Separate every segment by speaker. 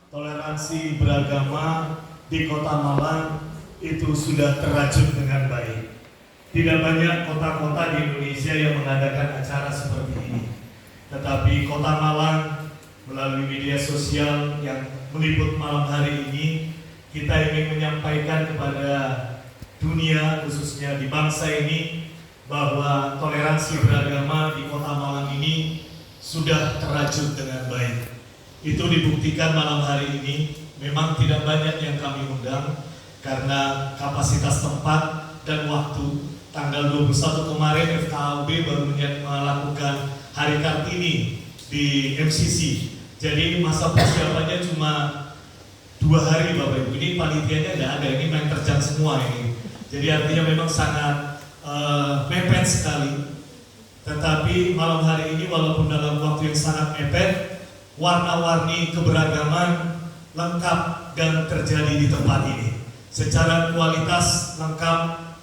Speaker 1: Toleransi beragama di Kota Malang itu sudah terajut dengan baik. Tidak banyak kota-kota di Indonesia yang mengadakan acara seperti ini. Tetapi Kota Malang melalui media sosial yang meliput malam hari ini, kita ingin menyampaikan kepada dunia, khususnya di bangsa ini, bahwa toleransi beragama di Kota Malang ini sudah terajut dengan baik. Itu dibuktikan malam hari ini. Memang tidak banyak yang kami undang karena kapasitas tempat dan waktu. Tanggal 21 kemarin FKUB baru melakukan Hari Kartini di MCC. Jadi masa persiapannya cuma 2 hari Bapak Ibu. Ini panitianya nggak ada, ini main terjang semua ini. Jadi artinya memang sangat mepet sekali. Tetapi malam hari ini walaupun dalam waktu yang sangat mepet, warna-warni keberagaman lengkap dan terjadi di tempat ini. Secara kualitas lengkap,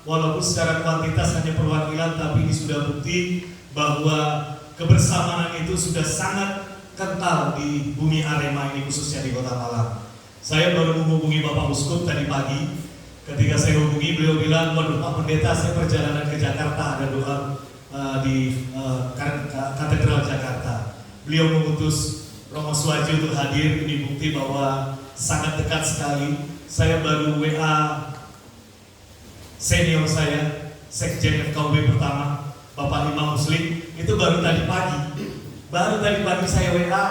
Speaker 1: walaupun secara kuantitas hanya perwakilan, tapi ini sudah bukti bahwa kebersamaan itu sudah sangat kental di bumi Arema ini, khususnya di Kota Malang. Saya baru menghubungi Bapak Uskup tadi pagi. Ketika saya hubungi, beliau bilang, waduh Pak Pendeta, saya perjalanan ke Jakarta, ada doa di Katedral Jakarta. Beliau mengutus Romo Swaji untuk hadir. Ini bukti bahwa sangat dekat sekali. Saya baru WA senior saya, Sekjen FKUB pertama, Bapak Imam Muslim, itu baru tadi pagi. Baru tadi pagi saya WA,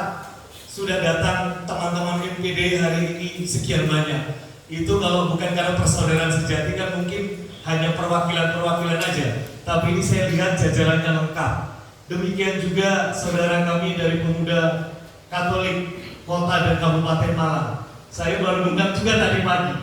Speaker 1: sudah datang teman-teman MPD hari ini sekian banyak. Itu kalau bukan karena persaudaraan sejati kan mungkin hanya perwakilan-perwakilan aja. Tapi ini saya lihat jajarannya lengkap. Demikian juga saudara kami dari Pemuda Katolik Kota dan Kabupaten Malang. Saya baru undang juga tadi pagi.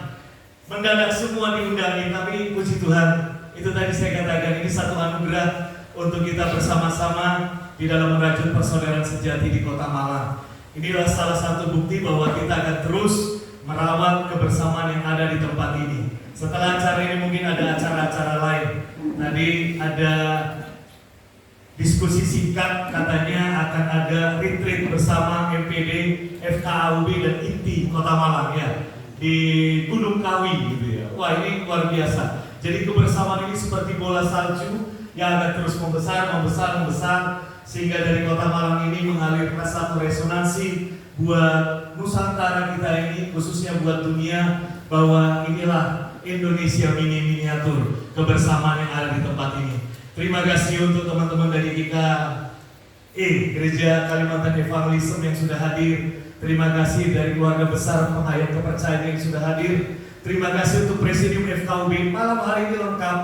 Speaker 1: Mendadak semua diundangin, tapi puji Tuhan, itu tadi saya katakan ini satu anugerah untuk kita bersama-sama di dalam merajut persaudaraan sejati di Kota Malang. Inilah salah satu bukti bahwa kita akan terus merawat kebersamaan yang ada di tempat ini. Setelah acara ini mungkin ada acara-acara lain. Tadi ada diskusi singkat, katanya akan ada retreat bersama MPD, FKUB dan INTI Kota Malang ya, di Gunung Kawi gitu ya. Wah, ini luar biasa. Jadi kebersamaan ini seperti bola salju yang akan terus membesar sehingga dari Kota Malang ini mengalir satu resonansi buat Nusantara kita ini, khususnya buat dunia, bahwa inilah Indonesia miniatur, kebersamaan yang ada di tempat ini. Terima kasih untuk teman-teman dari GKE, Gereja Kalimantan Evangelism yang sudah hadir. Terima kasih dari keluarga besar penghayat kepercayaan yang sudah hadir. Terima kasih untuk Presidium FKUB. Malam hari ini lengkap,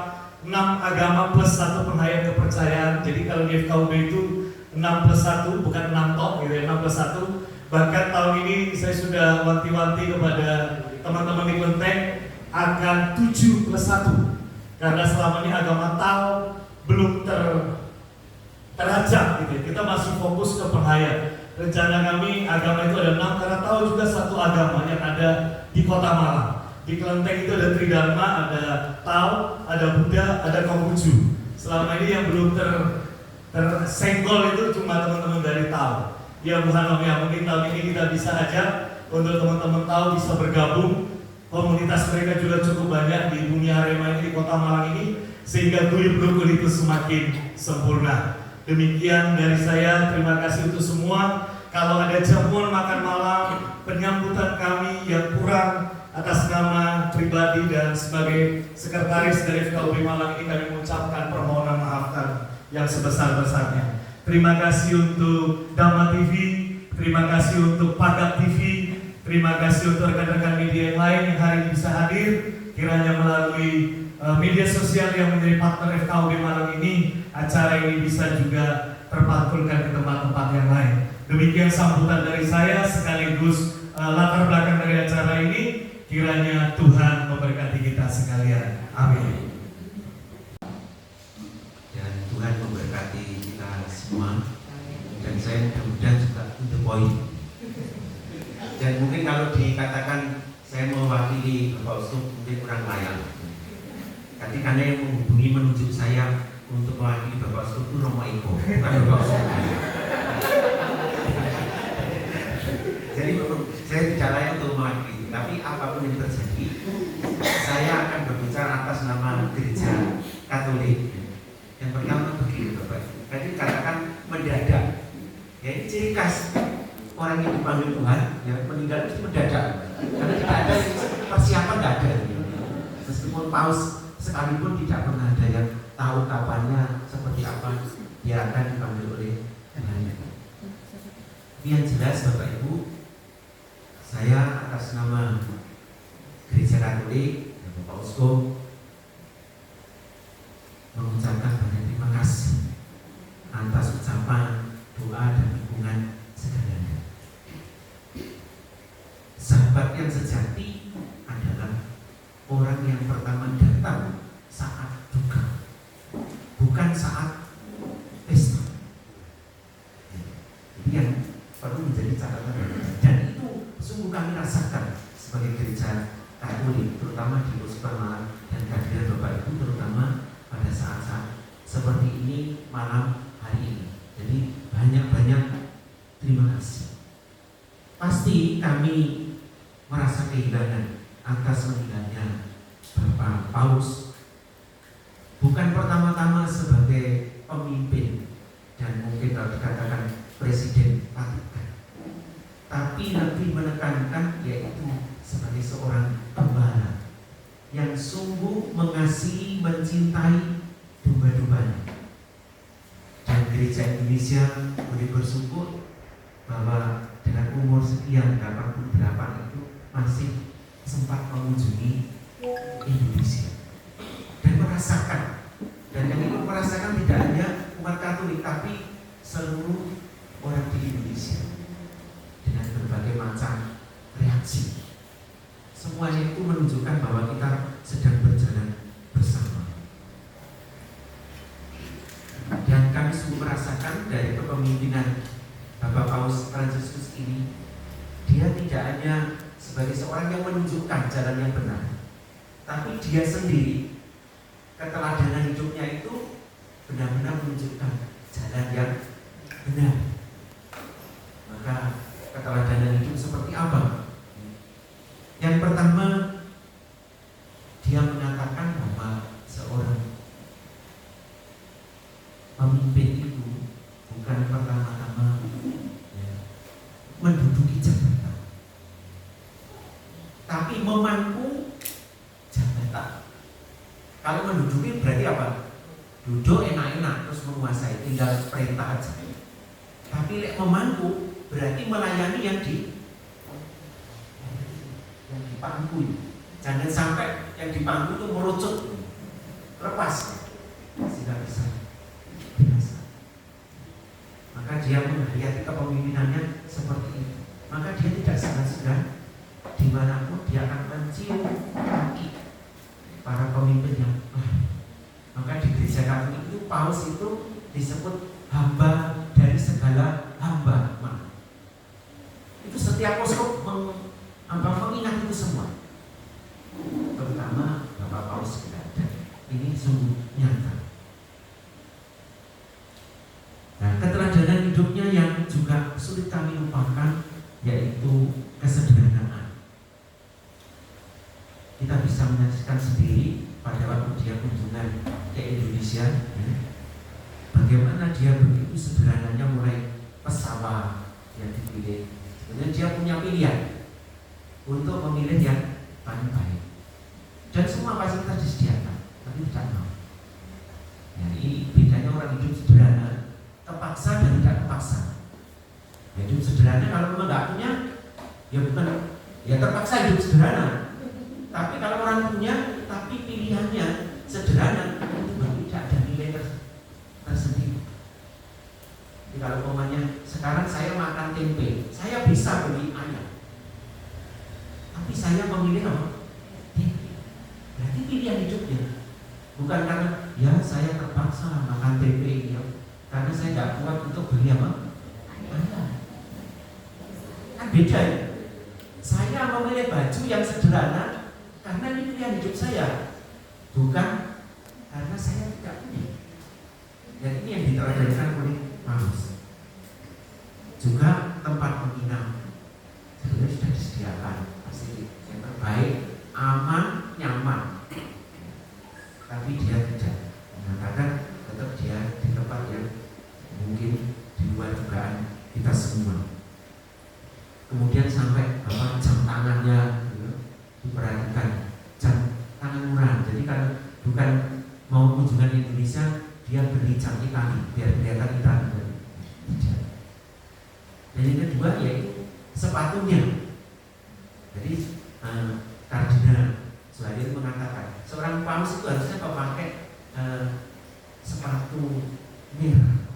Speaker 1: 6 agama plus 1 penghayat kepercayaan. Jadi kalau di FKUB itu 6 plus 1, bukan 6 tok gitu ya, 6 plus 1. Bahkan tahun ini saya sudah wanti-wanti kepada teman-teman di Kelenteng akan 7 plus 1. Karena selama ini agama Tao belum terajak gitu ya. Kita masih fokus ke penghayat. rencana kami agama itu ada 6, karena tahu juga satu agama yang ada di Kota Malang. Di Kelenteng itu ada Tridharma, ada Tao, ada Buddha, ada Konghucu. Selama ini yang belum tersenggol itu cuma teman-teman dari Tao. Ya Tuhan, ya mungkin tahun ini kita bisa ajak untuk teman-teman Tao bisa bergabung. Komunitas mereka juga cukup banyak di dunia Arema ini, di Kota Malang ini, sehingga guyub rukun itu semakin sempurna. Demikian dari saya, terima kasih untuk semua. Kalau ada jamuan makan malam, penyambutan kami yang kurang, atas nama pribadi dan sebagai sekretaris dari FKUB Malang ini kami mengucapkan permohonan maafkan yang sebesar-besarnya. Terima kasih untuk Dhamma TV, terima kasih untuk Pagat TV, terima kasih untuk rekan-rekan media yang lain yang hari ini bisa hadir. Kiranya melalui media sosial yang menjadi partner FKUB Malang ini, acara ini bisa juga terpantulkan ke tempat-tempat yang lain. Demikian sambutan dari saya sekaligus latar belakang dari acara ini. Kiranya Tuhan memberkati kita sekalian. Amin.
Speaker 2: Dan Tuhan memberkati kita semua. Dan saya mudah-mudahan juga to the point. Dan mungkin kalau dikatakan saya mewakili Bapak Uskup mungkin kurang layak. Tapi karena yang menghubungi menunjuk saya untuk mewakili Bapak Uskup itu Romo Eko, bukan Bapak Uskup. Jadi saya tidak layak untuk mewakili. Tapi apapun yang terjadi, saya akan berbicara atas nama Gereja Katolik. Yang pertama begini Bapak, tadi katakan mendadak. Ya ini ciri khas orang yang dipanggil Tuhan, ya meninggal itu mendadak. Karena tidak ada persiapan, tidak ada. Meskipun paus sekalipun tidak pernah ada yang tahu kapannya seperti apa dia akan dipanggil oleh Tuhan. Ini yang jelas Bapak Ibu. Saya atas nama Gereja Katolik dan Bapak Uskup mengucapkan banyak terima kasih atas ucapan, doa dan dukungan segalanya. Sahabat yang sejati adalah orang yang pertama datang saat duka, bukan saat pesta. Ini yang perlu menjadi catatan. Dan itu sungguh kami rasakan sebagai Gereja Katolik, terutama di Uskup Malang dan kehadiran Bapak Ibu, terutama pada saat-saat seperti ini malam hari ini. Jadi banyak-banyak terima kasih. Pasti kami merasa kehilangan atas meninggalnya Bapak Paus, bukan pertama-tama sebagai pemimpin dan mungkin kalau dikatakan Presiden Vatikan, tapi lebih menekankan yaitu sebagai seorang gembala yang sungguh mengasihi, mencintai domba-dombanya. Dan Gereja Indonesia boleh bersyukur bahwa dengan umur sekian 88 itu masih sempat mengunjungi Indonesia dan merasakan, dan yang ikut merasakan tidak hanya umat Katolik tapi seluruh orang di Indonesia dengan berbagai macam reaksi. Semuanya itu menunjukkan bahwa kita sedang berjalan bersama. Dan kami sungguh merasakan dari kepemimpinan Bapak Paus Fransiskus ini, dia tidak hanya sebagai seorang yang menunjukkan jalan yang benar, tapi dia sendiri keteladanan hidupnya itu benar-benar menunjukkan jalan yang benar. Maka keteladanan hidup seperti apa? Yang pertama, dia mengatakan bahwa seorang pemimpin itu bukan pertama-tama menduduki jabatan, tapi memangku jabatan. Kalau menduduki berarti apa? Duduk enak-enak terus menguasai, tinggal perintah aja. Tapi memangku berarti melayani yang dipangku. Jangan sampai yang dipangku itu merucut, lepas, sehingga bisa binasa. Maka dia menghayati kepemimpinannya seperti itu. Maka dia tidak segan-segan dimanapun dia akan mencium kaki para pemimpin yang maka di Gereja Katolik itu Paus itu disebut hamba dari segala hamba. setiap posko mengingat itu semua, terutama Bapak Paulus Gedadah. Ini sungguh nyata. Nah, keteladanan hidupnya yang juga sulit kami lupakan yaitu kesederhanaan. Kita bisa menyaksikan sendiri pada waktu dia kunjungan ke Indonesia, bagaimana dia begitu sederhananya, mulai pesawat yang dipilih. Sebenarnya dia punya pilihan untuk memilih yang paling baik, dan semua fasilitas disediakan, tapi tidak mau. Ya, ini bedanya orang hidup sederhana, terpaksa dan tidak terpaksa. Ya, hidup sederhana kalau memang nggak punya, ya bukan, ya terpaksa hidup sederhana. Tapi kalau orang punya, tapi pilihannya sederhana, itu tidak ada nilai tersendiri. Jadi kalau umpamanya sekarang saya makan tempe, saya bisa beli ayam, tapi saya memilih apa? Tempe. Berarti pilihan hidupnya. Bukan karena ya saya terpaksa makan tempe ya, karena saya nggak kuat untuk beli apa? Ayam. Kan beda ya. Saya memilih baju yang sederhana karena ini pilihan hidup saya, bukan karena saya tidak punya. Dan ini yang diterangkan oleh Paulus. Juga tempat menginap sebenarnya sudah disediakan, pasti yang terbaik, aman, nyaman. Tapi dia tidak mengatakan, tetap dia di tempat yang mungkin di luar dugaan kita semua. Kemudian sampai apa, jam tangannya diperhatikan, jam tangan murah. Jadi kan bukan mau kunjungan di Indonesia dia beli jam Itali biar kelihatan Itali. Dan yang kedua yaitu sepatunya. Jadi Kardinal Suhadir mengatakan seorang paus itu harusnya memakai sepatu merah.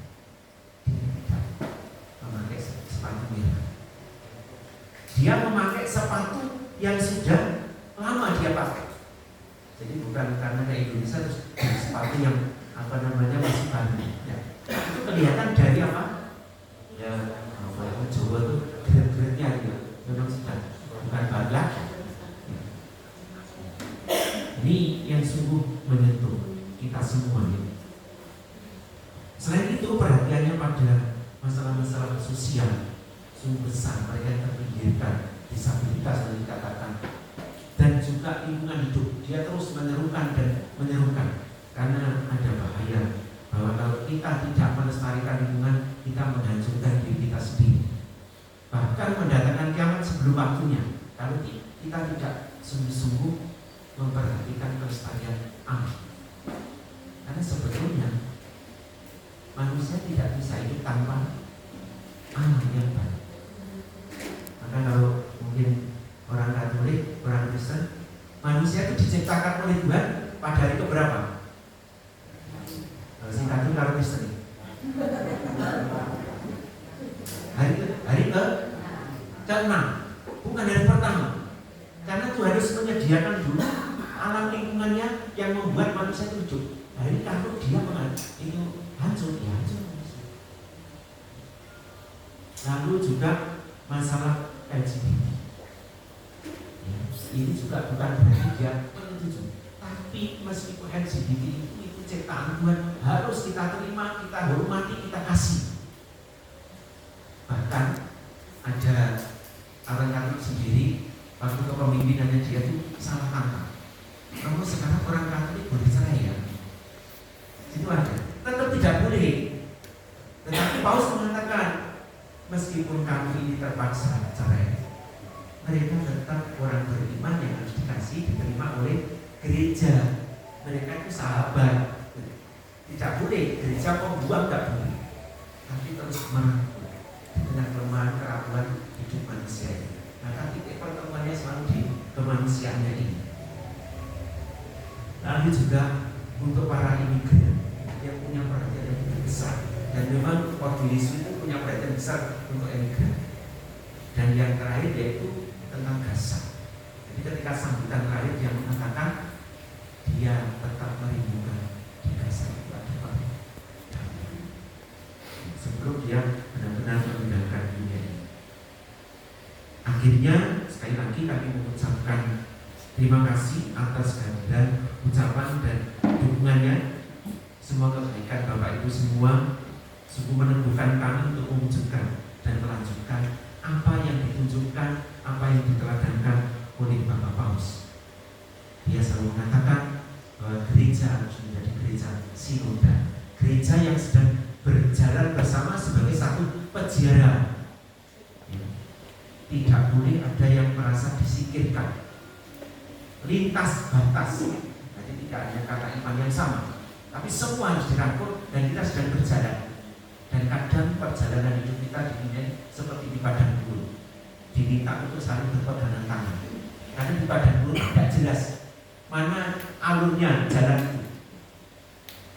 Speaker 2: Dia tidak memakai sepatu merah. Dia memakai sepatu yang sudah lama dia pakai. Jadi bukan karena ke Indonesia terus sepatu yang apa namanya masih baru. Ya. Itu kelihatan dari apa? Ya, kalau Jawa itu grade-grade-nya ya, memang sudah bukan baru lagi. Ya. Ini yang sungguh menyentuh kita semua ya. Selain itu perhatiannya pada masalah-masalah sosial sungguh besar, mereka yang terpinggirkan, disabilitas yang dikatakan, dan juga lingkungan hidup. Dia terus menyerukan dan menyerukan karena ada bahaya bahwa kalau kita tidak melestarikan lingkungan, kita menghancurkan diri kita sendiri, bahkan mendatangkan kiamat sebelum waktunya kalau kita tidak sungguh-sungguh memperhatikan kelestarian alam. Karena sebetulnya manusia tidak bisa hidup tanpa alam yang baik. Maka kalau mungkin orang Katolik, orang Kristen, manusia itu diciptakan oleh Tuhan pada hari keberapa? Kalau sing Katolik, kalau Kristen hari ke-6, bukan hari pertama. Karena Tuhan harus menyediakan dulu alam lingkungannya yang membuat manusia itu hidup. Hari kalau dia itu hancur, ya hancur. Lalu juga masalah LGBT. Ini juga bukan berarti dia menyetujui, tapi meskipun LGBT itu ciptaan Tuhan, harus kita terima, kita hormati, kita kasih. Bahkan ada orang Katolik sendiri waktu kepemimpinannya dia itu salah tangkap. Kamu sekarang orang Katolik boleh cerai ya? Itu ada. Tetap tidak boleh. Tetapi Paulus mengatakan meskipun kamu ini terpaksa cerai, mereka tetap orang beriman yang harus dikasih, diterima oleh gereja. Mereka itu sahabat. Tidak boleh gereja membuang, tidak boleh. Tapi terus merangkul di tengah kelemahan keraguan hidup manusia ini. Maka titik pertemuannya selalu di kemanusiaannya ini. Lalu juga untuk para imigran yang punya perhatian yang besar, dan memang Portugies itu punya perhatian besar untuk imigran. Dan yang terakhir yaitu tentang Gaza. Jadi ketika sambutan terakhir dia mengatakan dia tetap merindukan di Gaza itu ada damai. Sebelum dia benar-benar meninggalkan dunia ini. Akhirnya sekali lagi kami mengucapkan terima kasih atas kehadiran, ucapan dan dukungannya. Semua kebaikan Bapak Ibu semua sungguh meneguhkan kami untuk mewujudkan dan melanjutkan apa yang ditunjukkan, apa yang diteladankan oleh Bapak Paus. Dia selalu mengatakan bahwa gereja harus menjadi gereja sinoda, gereja yang sedang berjalan bersama sebagai satu peziarah. Tidak boleh ada yang merasa disingkirkan, lintas batas. Jadi tidak hanya kata iman yang sama, tapi semua harus dirangkul dan kita sedang berjalan. Dan kadang perjalanan hidup kita dinilai seperti di padang gurun, diminta untuk saling berpegangan tangan. Karena di padang gurun tidak jelas mana alurnya jalan itu.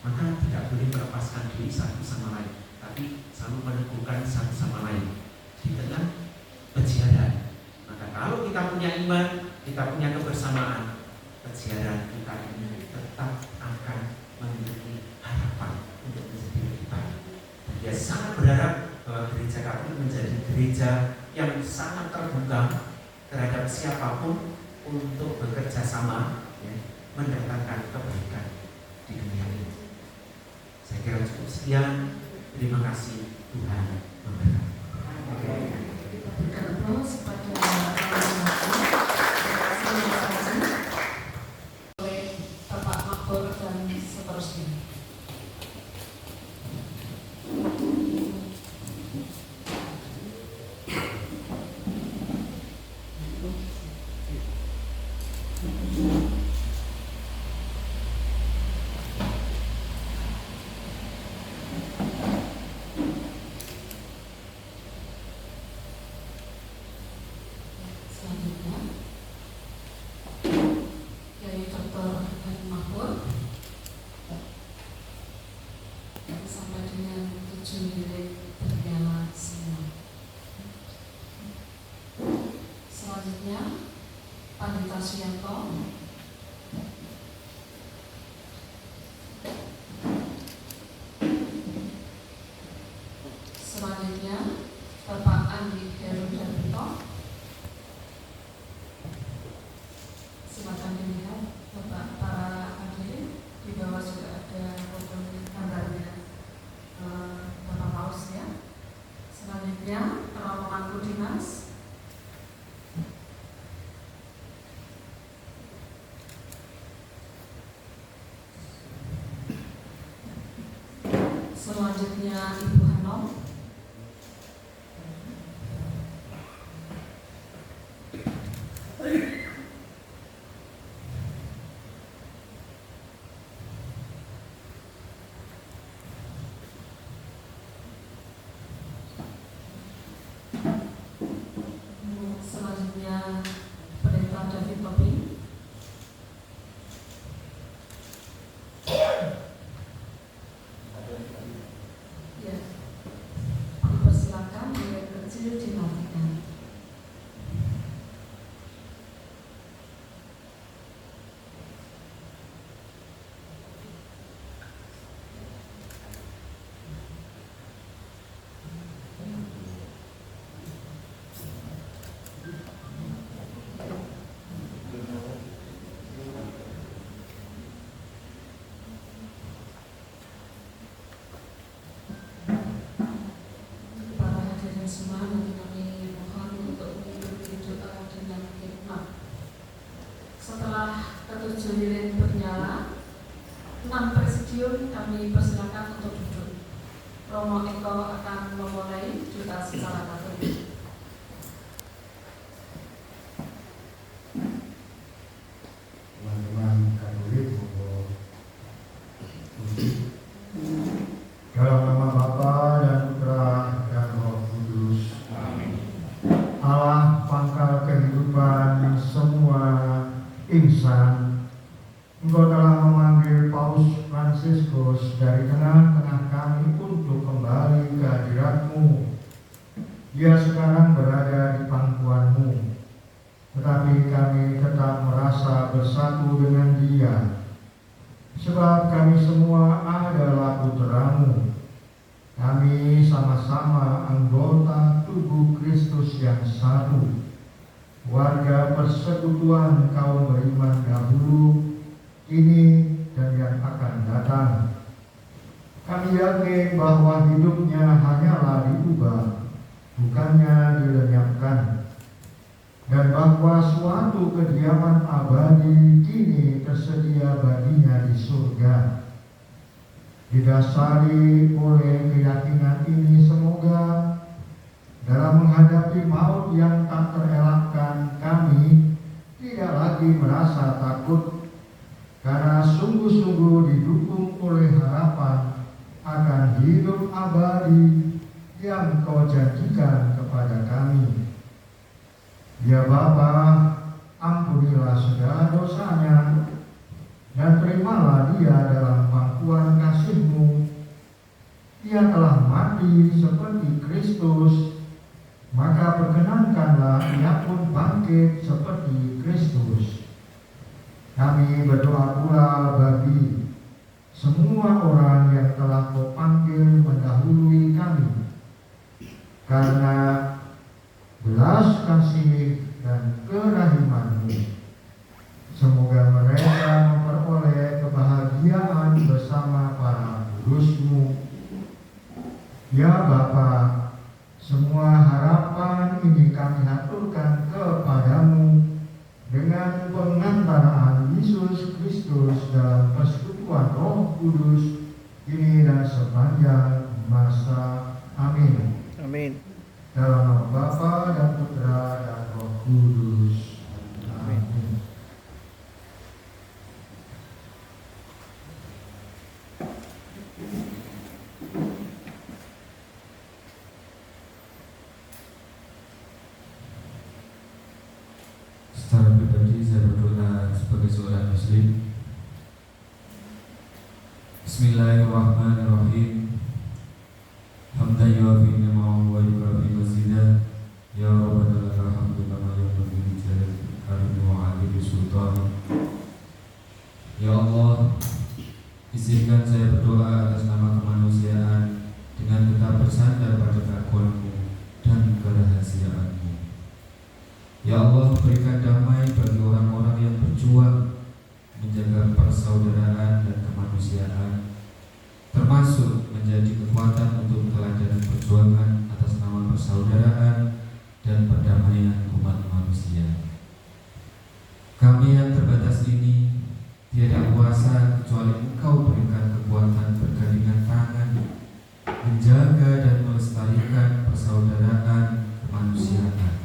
Speaker 2: Maka tidak boleh melepaskan diri satu sama lain, tapi selalu meneguhkan satu sama lain di tengah peziarah. Maka kalau kita punya iman, kita punya kebersamaan, peziarah kita ini tetap akan memiliki harapan untuk menjadi lebih baik. Dan dia sangat berharap bahwa gereja Katolik menjadi gereja yang sangat terbuka terhadap siapapun untuk bekerja sama, mendatangkan kebaikan di dunia ini. Saya kira cukup sekian. Terima kasih, Tuhan memberkati.
Speaker 3: Oleh Bapak Makbur dan seterusnya. Selanjutnya, Kiai Dr. Hadi Makbur sampai dengan 7 milik berpiala semua. Selanjutnya, Pandita Suyanto. Selanjutnya, Bapak Andi Heru Darwito. Silakan dilihat Bapak para hadirin, di bawah juga ada foto gambarnya Bapak Paus ya. Selanjutnya para pemangku dinas. Selanjutnya Ibu Hanom. Selanjutnya Pendeta David Tobing. Ya, dipersilakan biar kecil dimatikan. Para hadirin semua, nanti kami mohon untuk mengikuti doa dengan hikmat. Setelah ketujuh lilin bernyala, 6 presidium kami persilakan untuk duduk. Romo Eko akan memulai doa secara Katolik.
Speaker 4: Teman-teman Katolik, dalam nama Bapa dan Putra dan Roh Kudus. Allah pangkal kehidupan semua insan, Engkau telah memanggil Paus Fransiskus dari tengah-tengah kami untuk kembali ke hadirat-Mu. Dia sekarang berada di pangkuan-Mu, tetapi kami tetap merasa bersatu dengan Dia, sebab kami semua adalah putra-Mu. Kami sama-sama anggota tubuh Kristus yang satu, warga persekutuan kaum beriman dahulu, kini, dan yang akan datang. Kami yakin bahwa hidupnya hanyalah diubah, bukannya dilenyapkan, dan bahwa suatu kediaman abadi kini tersedia baginya di surga. Didasari oleh keyakinan ini, semoga dalam menghadapi maut yang tak terelakkan, kami tidak lagi merasa takut, karena sungguh-sungguh didukung oleh harapan akan hidup abadi yang Kau janjikan kepada kami. Ya Bapa, ampunilah segala dosanya, dan terimalah dia dalam pangkuan kasih-Mu. Ia telah mati seperti Kristus, maka perkenankanlah ia pun bangkit seperti Kristus. Kami berdoa pula bagi semua orang yang telah Kau panggil mendahului kami, karena belas kasih dan kerahiman-Mu. Semoga mereka memperoleh kebahagiaan bersama para kudus-Mu. Ya Bapa, semua harapan ini kami haturkan kepadamu dengan pengantaraan Yesus Kristus dalam persekutuan Roh Kudus, kini dan sepanjang masa. Amin.
Speaker 5: Amin.
Speaker 4: Dalam nama Bapa dan Putra dan Roh Kudus. Amin.
Speaker 6: Secara pribadi saya berdoa sebagai seorang muslim. Bismillahirrahmanirrahim. Hamdan yuafi ni'amahu wa yukafi mazidah. Ya Rabbana lakal hamdu kama yanbaghi li jalali karim wa 'azimi sultan. Ya Allah, izinkan saya berdoa atas nama kemanusiaan dengan tetap bersandar pada keagungan-Mu dan kerahasiaan-Mu. Ya Allah, berikan damai bagi orang-orang yang berjuang menjaga persaudaraan dan kemanusiaan, termasuk menjadi kekuatan untuk kelancaran perjuangan atas nama persaudaraan dan perdamaian umat manusia. Kami yang terbatas ini tiada kuasa kecuali Engkau berikan kekuatan bergandingan tangan menjaga dan melestarikan persaudaraan kemanusiaan.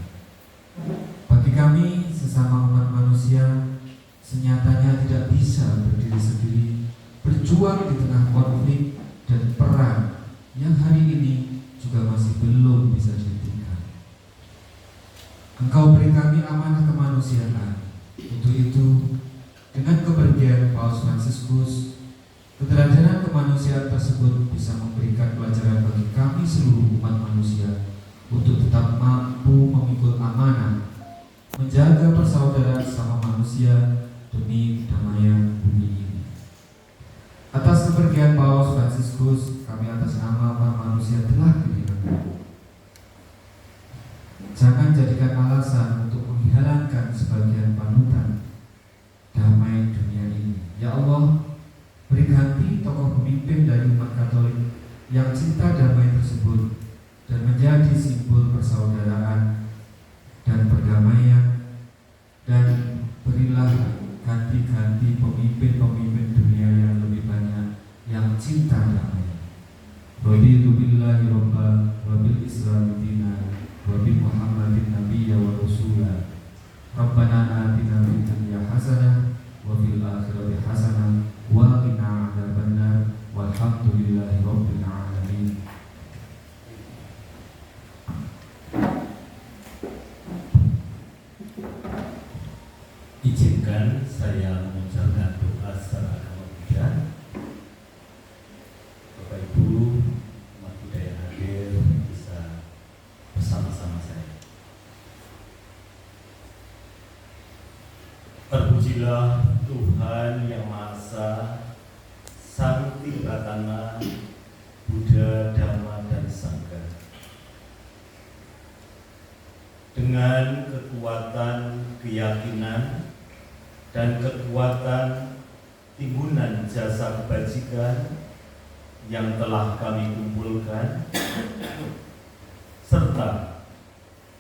Speaker 6: Bagi kami sesama umat manusia, senyatanya tidak bisa berdiri sendiri berjuang di tengah konflik dan perang yang hari ini juga masih belum bisa dihentikan. Engkau beri kami amanah kemanusiaan. Untuk itu, dengan kepergian Paus Fransiskus, keteladanan kemanusiaan tersebut bisa memberikan pelajaran bagi kami seluruh umat manusia untuk tetap mampu memikul amanah menjaga persaudaraan sama manusia demi kedamaian bumi ini. Atas kepergian Paus Fransiskus, kami atas nama umat manusia telah kehilangan. Jangan jadikan alasan untuk menghilangkan sebagian panutan damai dunia ini. Ya Allah, beri ganti tokoh pemimpin dari umat Katolik yang cinta damai tersebut dan menjadi simbol persaudaraan dan perdamaian, dan berilah ganti-ganti pemimpin-pemimpin dunia yang lebih banyak yang cinta damai. Raditu billahi robba wa bil islami dina wa bi Muhammadin nabiyya wa rasula. Rabbana atina fid dunya hasanah wa fil akhirati hasanah wa qina adzabannar. Walhamdulillahi rabbil alamin.
Speaker 1: Izinkan saya mengucapkan doa secara agama Buddha. Bapak Ibu umat Buddha yang hadir bisa bersama-sama saya. Terpujilah Tuhan Yang Maha Esa, Sang Tirtatama, Buddha, Dhamma, dan Sangha. Dengan
Speaker 5: dengan kekuatan keyakinan dan kekuatan timbunan jasa kebajikan yang telah kami kumpulkan, serta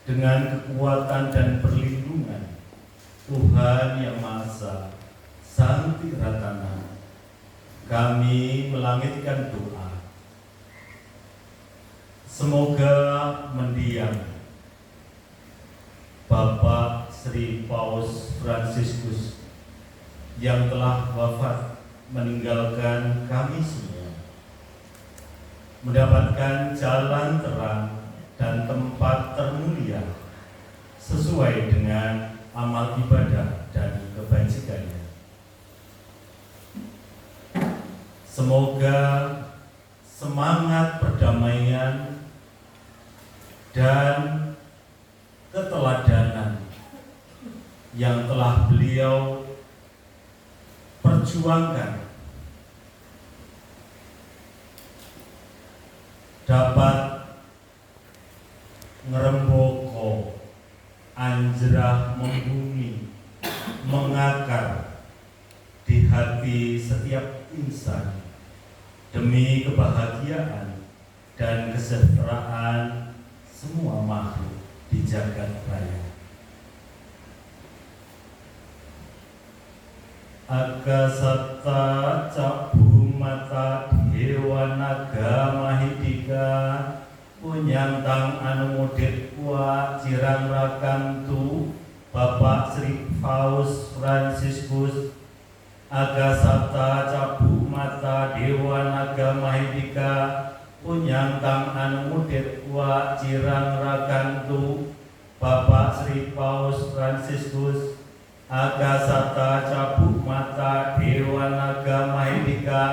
Speaker 5: dengan kekuatan dan perlindungan Tuhan Yang Maha Esa, Sang Tiratana, kami melangitkan doa. Semoga mendiang Bapak Sri Paus Fransiskus yang telah wafat meninggalkan kami semua, mendapatkan jalan terang dan tempat termulia sesuai dengan amal ibadah dan kebajikannya. Semoga semangat perdamaian dan keteladanan yang telah beliau perjuangkan dapat ngeremboko, anjrah membumi, mengakar di hati setiap insan demi kebahagiaan dan kesejahteraan semua makhluk di jagat raya. Agasata cabu mata dewa naga mahidika punyantang anu mudit kuat jirang rakantu Bapak Sri Paus Fransiskus. Agasata cabu mata dewa naga mahidika punyantang anu mudit kuat jirang rakantu Bapak Sri Paus Fransiskus. Agasata cabu mata dewa naga mahidika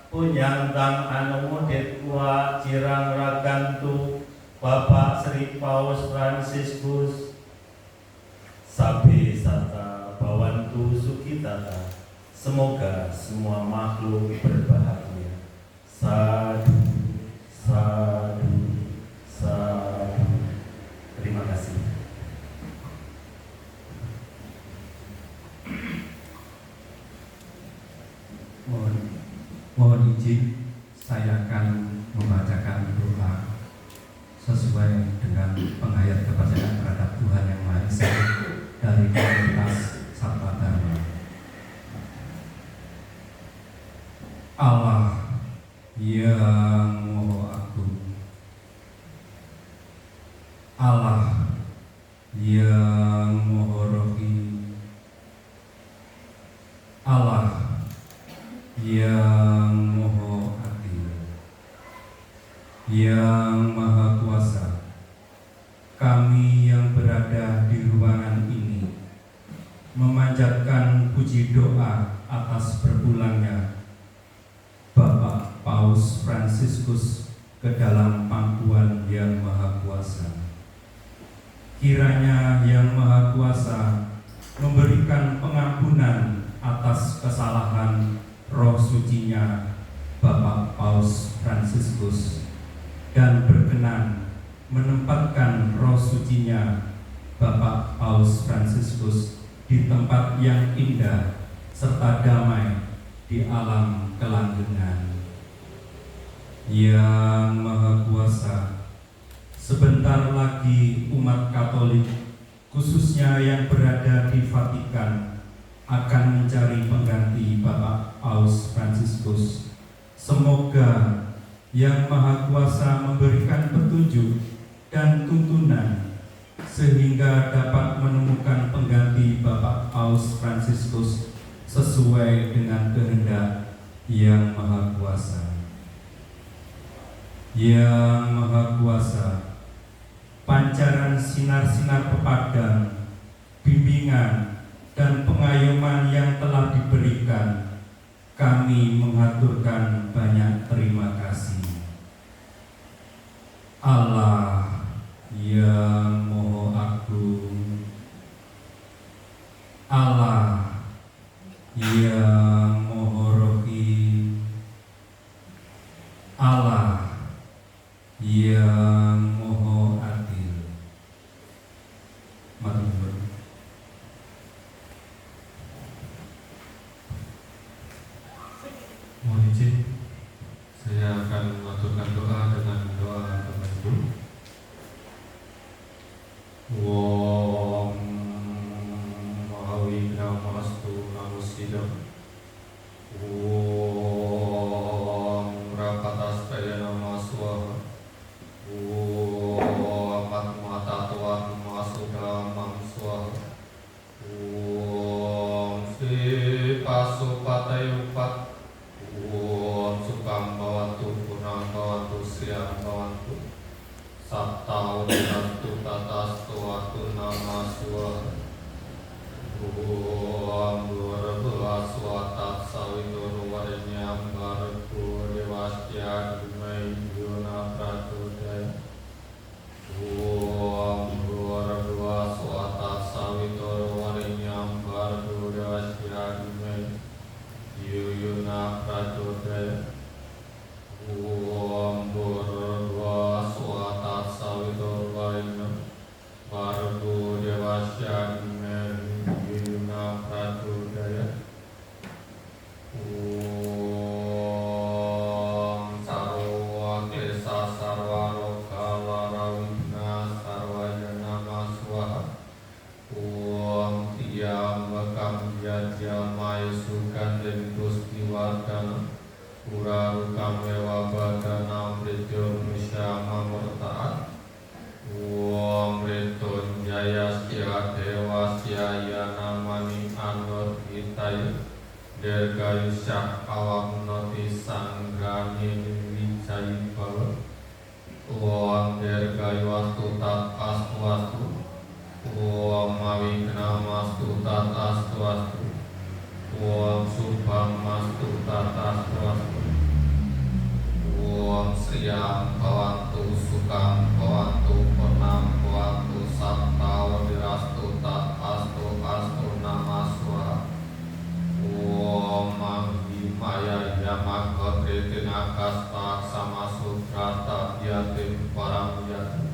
Speaker 5: punyantang anu mudit kuat jirang rakantu Bapak Sri Paus Fransiskus. Sabe sata bawantu sukitata, semoga semua makhluk berbahagia. Sadu, sadu, sadu. Terima kasih.
Speaker 6: Mohon izin saya akan membacakan doa sesuai dengan penghayat kepercayaan terhadap Tuhan Yang Maha Esa dari komunitas Satwa Dharma. Allah yang Maha Agung, Allah yang Maha Rohim, Allah yang Maha Adil, yang Maha Kuasa, kami yang berada di ruangan ini memanjatkan puji doa atas berpulangnya Bapak Paus Fransiskus ke dalam pangkuan Yang Maha Kuasa. Kiranya Yang Maha Kuasa memberikan pengampunan atas kesalahan roh sucinya Bapak Paus Fransiskus dan berkenan menempatkan roh sucinya Bapak Paus Fransiskus di tempat yang indah serta damai di alam kelanggengan. Yang Maha Kuasa, sebentar lagi umat Katolik khususnya yang berada di Vatikan akan mencari pengganti Bapak Paus Fransiskus. Semoga Yang Maha Kuasa memberikan petunjuk dan tuntunan sehingga dapat menemukan pengganti Bapak Paus Fransiskus sesuai dengan kehendak Yang Maha Kuasa. Yang Maha Kuasa, pancaran sinar-sinar pepadam, bimbingan dan pengayoman yang telah diberikan, kami mengaturkan banyak terima kasih. Allah yang Maha Agung, Allah yang Maha Rohim, Allah yang Maha Adil, Matur. Mohon izin, saya akan mengaturkan doa dengan doa Bapak Ibu. Om Mahawigra Mastu Namusidam. Om Rapatastaya Namaswaha. Om Atmatatawa Namasudamam Swaha. Om Sri Pasupatayupat. Om Sukam Bhavantu Punam Bhavantu Sriyam Bhavantu Sapta Udantu Tatastu Atu Namaswaha. Om Bhurabhuva Swatat Savitur Varenyam Bhargo Devasya Dhimai Yona Prachodaya. Om Bhurabhuva Swatat Savitur Varenyam Bhargo Devasya Dhimai Yona Prachodaya. Om Bhurabhuva Swatat Savitur Varenyam Bhargo Devasya Dhimai Yona Prachodaya. Om Sarva Klesa Sarva Roga Varavigna Sarvaya Namaswaha. Om Tiyambakam Yajamaya Sugandhem Pustiwardhana Urarukam Eva Badana Mrityurmusyama Murtaat. Om Mrityunjaya Sya Devasya Yanamani Anur Hitaya Dirgayusya Awamnoti Sangrani Vijayi Bhava. Om Dirgayuastu Tat Astu Astu. Om Avigna Mastu Tat Astu Astu. Om Subham Mastu Tat Astu Astu. Om Sriyam Bhavantu Sukam Bhavantu Purnam Bhavantu Sapta Vadirastu Tat Astu Astu Namaswaha. Om Mahimaya Yamagotritin Akasta Samasudra Yatim Param Yatim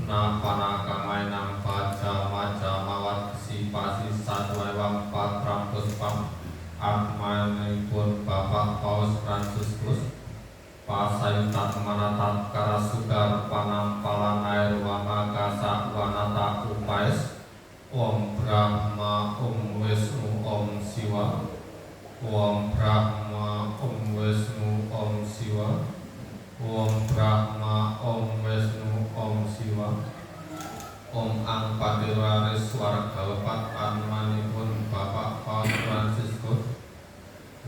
Speaker 6: Napanakamai Nampaja Maja Mawat Sipasi Sadwaiwam Patram Puspam Akmanipun Bapak Paus Franciscus Pasayutat Manatat Karasugar Panampalan Air Wanagasa Wanata Upais. Om Brahma Om Wisnu Om Siwa. Om Brahma Om Wisnu Om Siwa. Om Brahma Om Wisnu Om Siwa. Om Angpatiraris Wargalepat Anmanipun Bapak Paus Franciscus.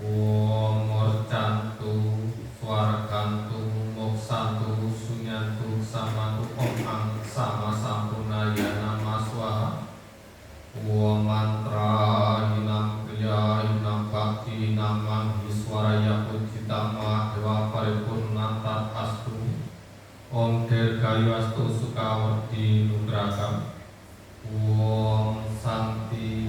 Speaker 6: Om Murcantu Swargantu Moksantu Sunyantu Samantu Om Ang Sama Sampurnaya Namaswaha. Om Mantra Hinam Kriya Hinam Bhakti Hinam Manghiswaraya Pujitama Dewa Paripurnatat Astu. Om Dirgayu Astu Sukawarti Nugragam. Om Santi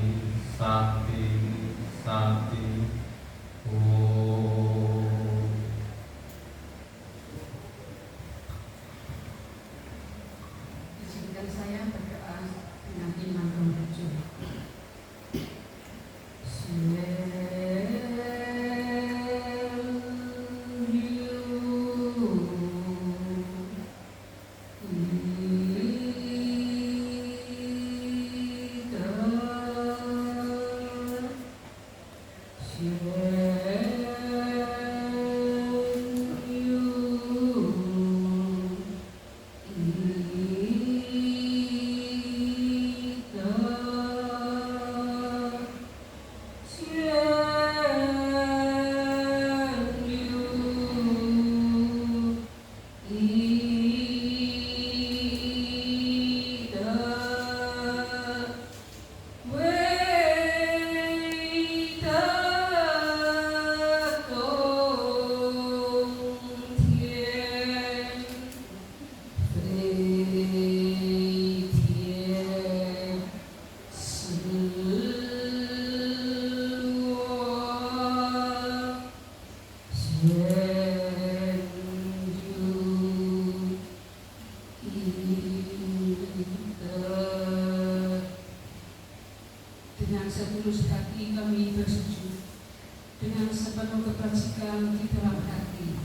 Speaker 3: dengan setulus hati kami bersujud, dengan sepenuh kebajikan di dalam hati.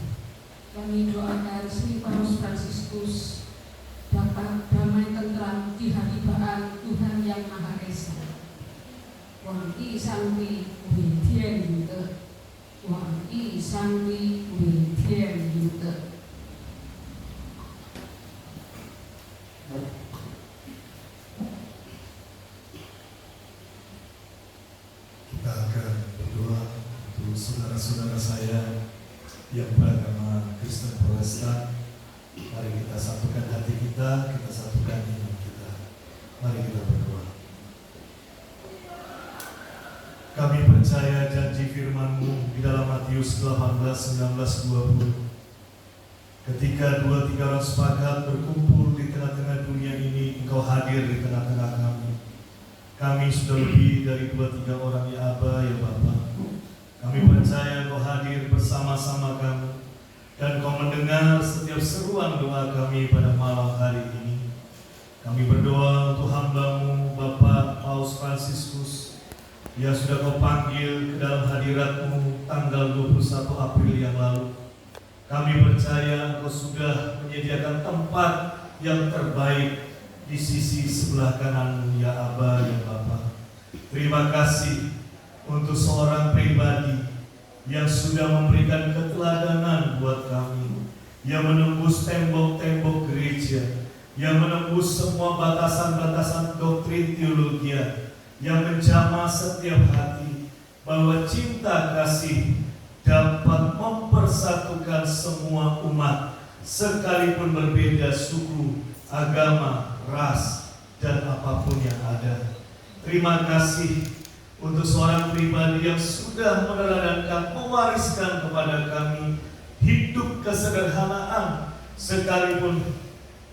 Speaker 3: Kami doakan Sri Paus Fransiskus dapat damai tentram di hadirat Tuhan Yang Maha Esa. Wang Yi Sangwi Wei Tian Yu De, Wang Yi Sangwi Wei Tian Yu De.
Speaker 1: Kita akan berdoa untuk saudara-saudara saya yang beragama Kristen Protestan. Mari kita satukan hati kita satukan iman kita. Mari kita berdoa. Kami percaya janji firman-Mu di dalam Matius 18, 19, 20. Ketika 2-3 orang sepakat berkumpul di tengah-tengah dunia ini, Engkau hadir di tengah-tengah kami. Kami sudah lebih dari 2-3 orang, ya Aba, ya Bapa. Kami percaya Engkau hadir bersama-sama kami, dan Kau mendengar setiap seruan doa kami pada malam hari ini. Kami berdoa untuk hamba-Mu, Bapak Paus Fransiskus, yang sudah Kau panggil ke dalam hadirat-Mu tanggal 21 April yang lalu. Kami percaya Engkau sudah menyediakan tempat yang terbaik di sisi sebelah kanan-Mu, ya Aba, ya Bapa. Terima kasih untuk seorang pribadi yang sudah memberikan keteladanan buat kami, yang menembus tembok-tembok gereja, yang menembus semua batasan-batasan doktrin teologi, yang menjamah setiap hati bahwa cinta kasih dapat mempersatukan semua umat sekalipun berbeda suku, agama, ras, dan apapun yang ada. Terima kasih untuk seorang pribadi yang sudah meneladankan, mewariskan kepada kami hidup kesederhanaan sekalipun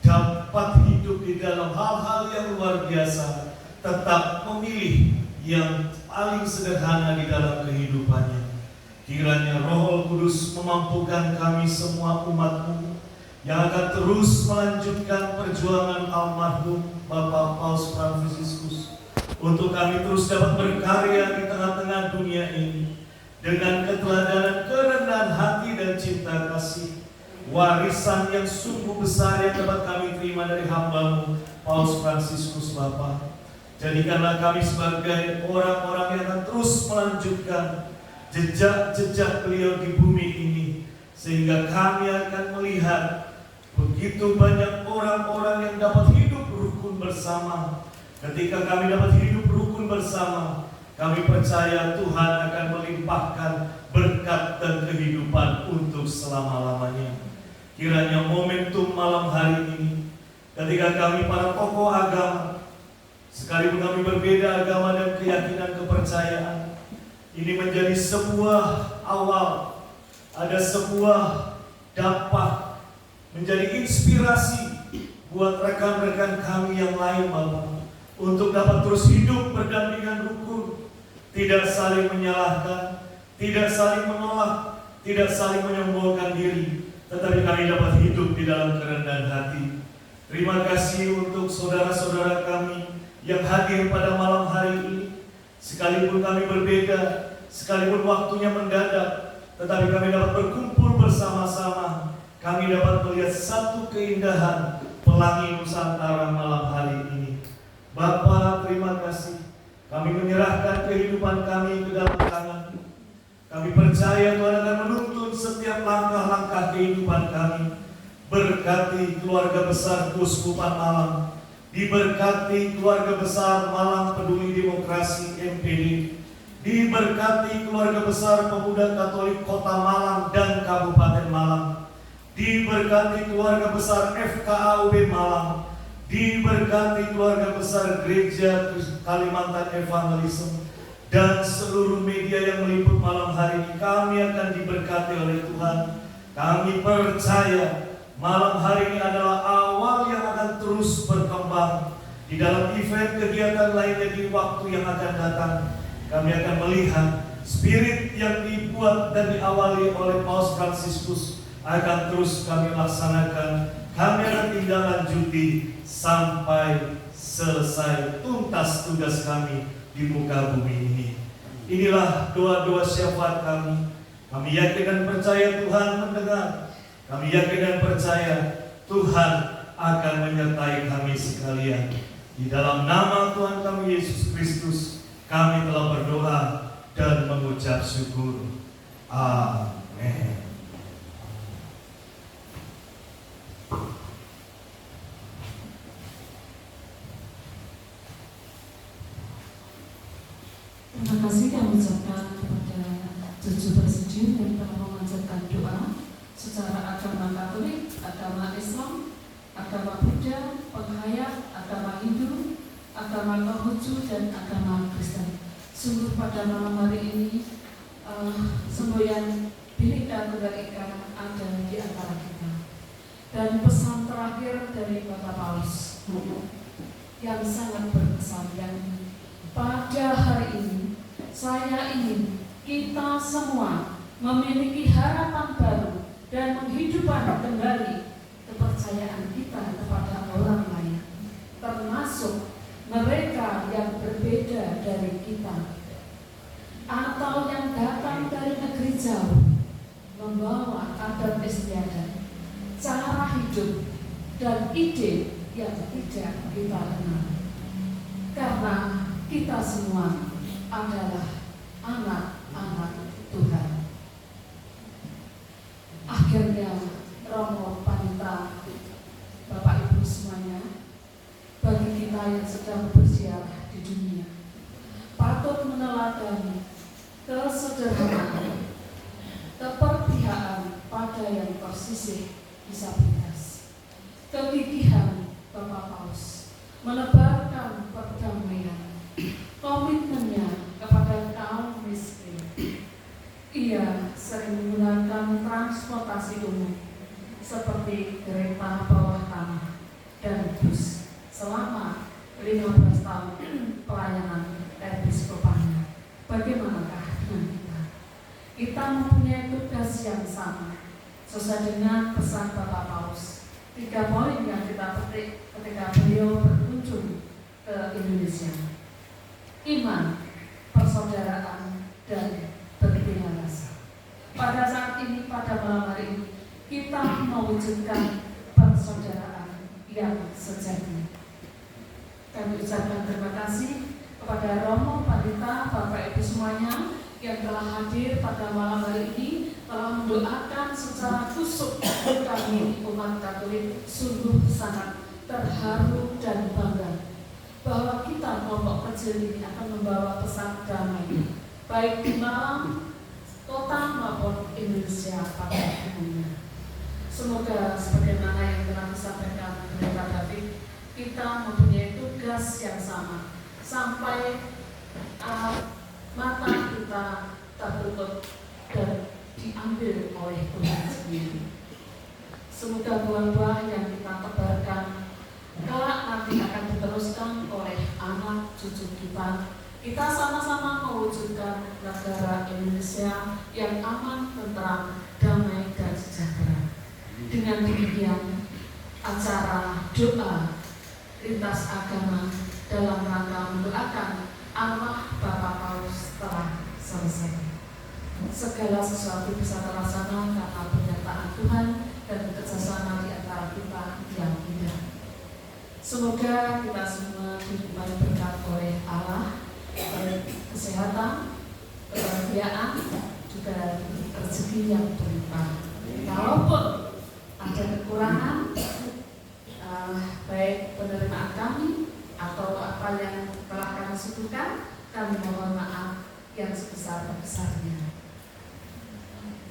Speaker 1: dapat hidup di dalam hal-hal yang luar biasa, tetap memilih yang paling sederhana di dalam kehidupannya. Kiranya Roh Kudus memampukan kami semua umat-Mu yang akan terus melanjutkan perjuangan almarhum Bapak Paus Fransiskus, untuk kami terus dapat berkarya di tengah-tengah dunia ini dengan keteladanan, kerendahan hati, dan cinta kasih. Warisan yang sungguh besar yang dapat kami terima dari hamba-Mu Paus Fransiskus Bapa. Jadikanlah kami sebagai orang-orang yang akan terus melanjutkan jejak-jejak beliau di bumi ini, sehingga kami akan melihat begitu banyak orang-orang yang dapat hidup rukun bersama. Ketika kami dapat hidup rukun bersama, kami percaya Tuhan akan melimpahkan berkat dan kehidupan untuk selama-lamanya. Kiranya momentum malam hari ini, ketika kami para tokoh agama, sekalipun kami berbeda agama dan keyakinan kepercayaan, ini menjadi sebuah awal, ada sebuah dampak, menjadi inspirasi buat rekan-rekan kami yang lain, Bapak, untuk dapat terus hidup berdampingan rukun, tidak saling menyalahkan, tidak saling menolak, tidak saling menyombongkan diri, tetapi kami dapat hidup di dalam kerendahan hati. Terima kasih untuk saudara-saudara kami yang hadir pada malam hari ini. Sekalipun kami berbeda, sekalipun waktunya mendadak, tetapi kami dapat berkumpul bersama-sama. Kami dapat melihat satu keindahan pelangi Nusantara malam hari ini. Bapa, terima kasih. Kami menyerahkan kehidupan kami ke dalam tangan. Kami percaya Tuhan akan menuntun setiap langkah-langkah kehidupan kami. Berkati keluarga besar Keuskupan Malang, diberkati keluarga besar Malang Peduli Demokrasi MPD, diberkati keluarga besar Pemuda Katolik Kota Malang dan Kabupaten Malang, diberkati keluarga besar FKAUB Malang, diberkati keluarga besar Gereja Kalimantan Evangelism, dan seluruh media yang meliput malam hari ini. Kami akan diberkati oleh Tuhan. Kami percaya malam hari ini adalah awal yang akan terus berkembang di dalam event kegiatan lainnya di waktu yang akan datang. Kami akan melihat spirit yang dibuat dan diawali oleh Paus Fransiskus akan terus kami laksanakan. Kami akan tindak lanjuti sampai selesai tuntas tugas kami di muka bumi ini. Inilah doa-doa syafaat kami. Kami yakin dan percaya Tuhan mendengar. Kami yakin dan percaya Tuhan akan menyertai kami sekalian. Di dalam nama Tuhan kami Yesus Kristus, kami telah berdoa dan mengucap syukur. Amin.
Speaker 3: Terima kasih kami ucapkan kepada Cucu Presidium yang telah mengajarkan doa secara agama Katolik, agama Islam, agama Buddha, penghayat, agama Hindu, agama Konghucu, dan agama Kristen. Sungguh pada malam hari ini semboyan Bhinneka Tunggal Ika ada di antara kita. Dan pesan terakhir dari Bapak Paus yang sangat berkesan, yang pada hari ini saya ingin kita semua memiliki harapan baru dan menghidupkan kembali kepercayaan kita kepada orang lain, termasuk mereka yang berbeda dari kita atau yang datang dari negeri jauh, membawa adat istiadat, cara hidup dan ide yang tidak kita kenal. Karena kita semua adalah anak-anak Tuhan. Akhirnya Romo Panita, Bapak Ibu semuanya, bagi kita yang sedang berziarah di dunia, patut meneladani kesederhanaan, keperpihakan pada yang tersisih disabilitas, kegigihan Bapak Paus menebarkan perdamaian, komitmennya kepada kaum miskin. Ia sering menggunakan transportasi umum seperti kereta bawah tanah dan bus selama 15 tahun pelayanan episkopannya. Bagaimanakah dengan kita? Kita mempunyai tugas yang sama sesuai dengan pesan Bapak Paus. 3 poin yang kita petik ketika beliau berkunjung ke Indonesia: iman, persaudaraan, dan berbela rasa. Pada saat ini, pada malam hari ini, kita mewujudkan persaudaraan yang sejati. Kami ucapkan terima kasih kepada Romo Panita, Bapak Ibu semuanya yang telah hadir pada malam hari ini, telah mendoakan secara kusuk. Kami umat Katolik sungguh sangat terharu dan bangga bahwa kita kelompok kecil ini akan membawa pesan damai baik di Malang, kota maupun Indonesia pada umumnya. Semoga sebagaimana yang telah disampaikan oleh Pak David, kita mempunyai tugas yang sama sampai mata kita tertutup dan diambil oleh Tuhan sendiri. Semoga buah-buah yang kita tebarkan kelak nanti akan diteruskan oleh anak cucu kita. Kita sama-sama mewujudkan negara Indonesia yang aman, tentram, damai, dan sejahtera. Dengan demikian, acara doa lintas agama dalam rangka mendoakan arwah Bapak Paus telah selesai. Segala sesuatu bisa terlaksana karena penyertaan Tuhan dan kerjasama di antara kita yang indah. Semoga kita semua diberi berkat oleh Allah, kesehatan, kebahagiaan, juga rezeki yang berlimpah. Kalaupun ada kekurangan, baik penerimaan kami atau apa yang telah kami suguhkan, kami mohon maaf yang sebesar-besarnya.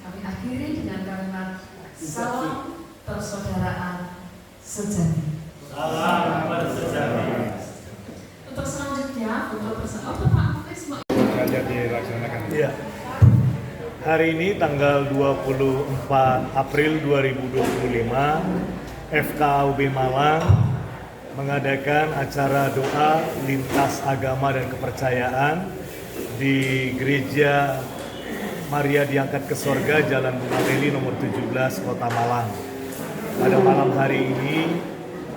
Speaker 3: Kami akhiri dengan kalimat salam persaudaraan sejati.
Speaker 5: Salam bersejati.
Speaker 3: Untuk selanjutnya, untuk bersama Pak Muklis
Speaker 1: Ya. Hari ini tanggal 24 April 2025, FKUB Malang mengadakan acara doa lintas agama dan kepercayaan di Gereja Maria Diangkat ke Sorga, Jalan Bunga Leli nomor 17, Kota Malang. Pada malam hari ini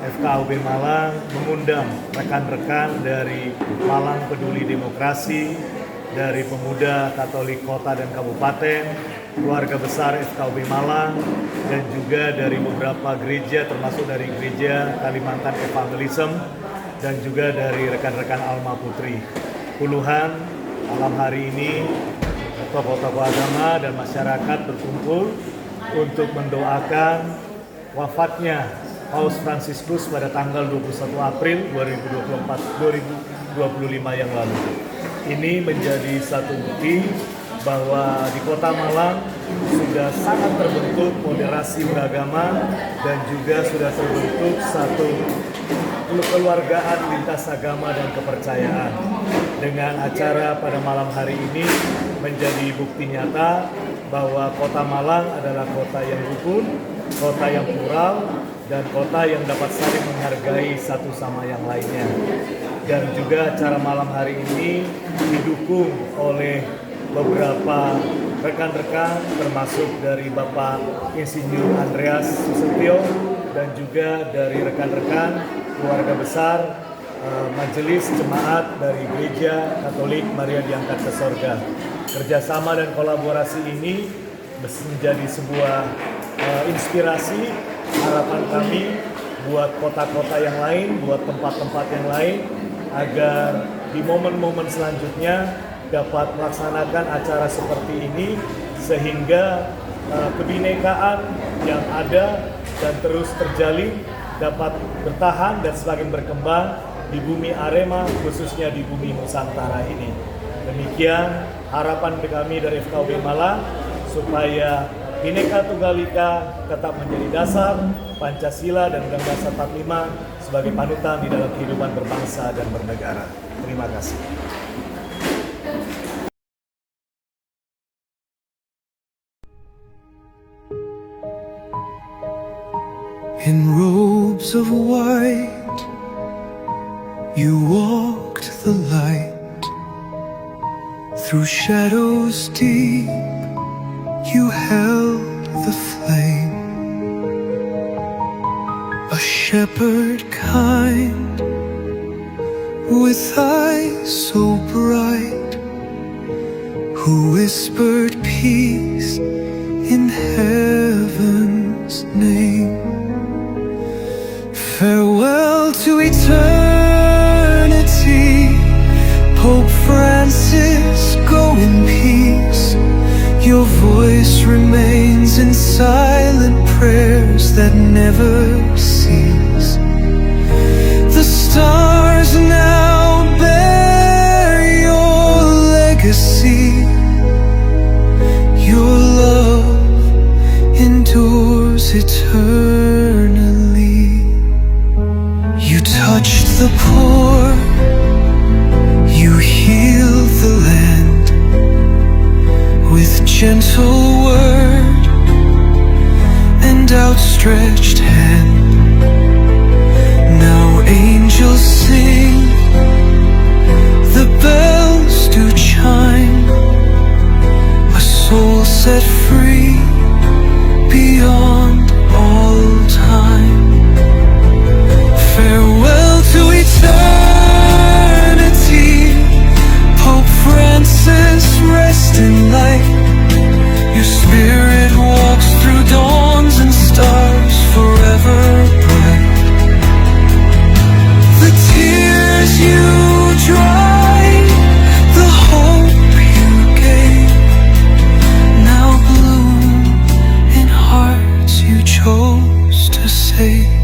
Speaker 1: FKUB Malang mengundang rekan-rekan dari Malang Peduli Demokrasi, dari Pemuda Katolik Kota dan Kabupaten, keluarga besar FKUB Malang, dan juga dari beberapa gereja termasuk dari Gereja Kalimantan Evangelism dan juga dari rekan-rekan Alma Putri. Puluhan malam hari ini tokoh-tokoh agama dan masyarakat berkumpul untuk mendoakan wafatnya Paus Fransiskus pada tanggal 21 April 2025 yang lalu. Ini menjadi satu bukti bahwa di Kota Malang sudah sangat terbentuk moderasi beragama dan juga sudah terbentuk satu kekeluargaan lintas agama dan kepercayaan. Dengan acara pada malam hari ini menjadi bukti nyata bahwa Kota Malang adalah kota yang rukun, kota yang plural, dan kota yang dapat saling menghargai satu sama yang lainnya. Dan juga acara malam hari ini didukung oleh beberapa rekan-rekan termasuk dari Bapak Insinyur Andreas Susetio dan juga dari rekan-rekan keluarga besar Majelis Jemaat dari Gereja Katolik Maria Diangkat ke Sorga. Kerjasama dan kolaborasi ini menjadi sebuah inspirasi. Harapan kami buat kota-kota yang lain, buat tempat-tempat yang lain, agar di momen-momen selanjutnya dapat melaksanakan acara seperti ini sehingga kebinekaan yang ada dan terus terjalin dapat bertahan dan semakin berkembang di bumi Arema, khususnya di bumi Nusantara ini. Demikian harapan kami dari FKUB Malang supaya Bhinneka Tunggal Ika tetap menjadi dasar, Pancasila dan Undang-Undang Dasar 45 sebagai panutan di dalam kehidupan berbangsa dan bernegara. Terima kasih.
Speaker 7: In robes of white, you walked the light. Through shadows deep, you held the flame. A shepherd kind, with eyes so bright, who whispered peace in heaven's name. Farewell to eternity, Pope Francis, go in peace. Your voice remains in silent prayers that never cease. The stars now bear your legacy. Your love endures eternally. You touched the poor, you healed the land with gentle word and outstretched hand. Now angels sing, the bells do chime, a soul set free beyond all time. Farewell to eternity, Pope Francis, rest in light. Your spirit walks through dawns and stars forever bright. The tears you dried, the hope you gave, now bloom in hearts you chose to save.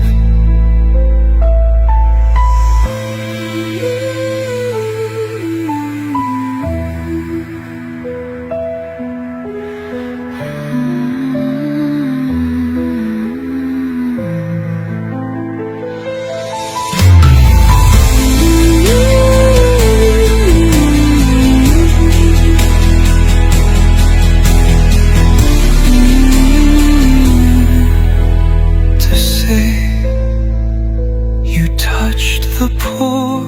Speaker 7: The poor,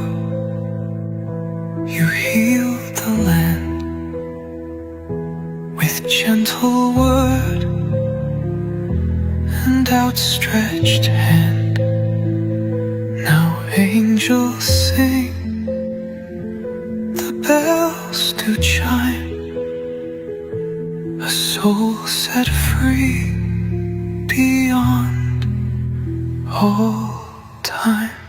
Speaker 7: you healed the land with gentle word and outstretched hand. angels sing, the bells do chime, a soul set free beyond all time.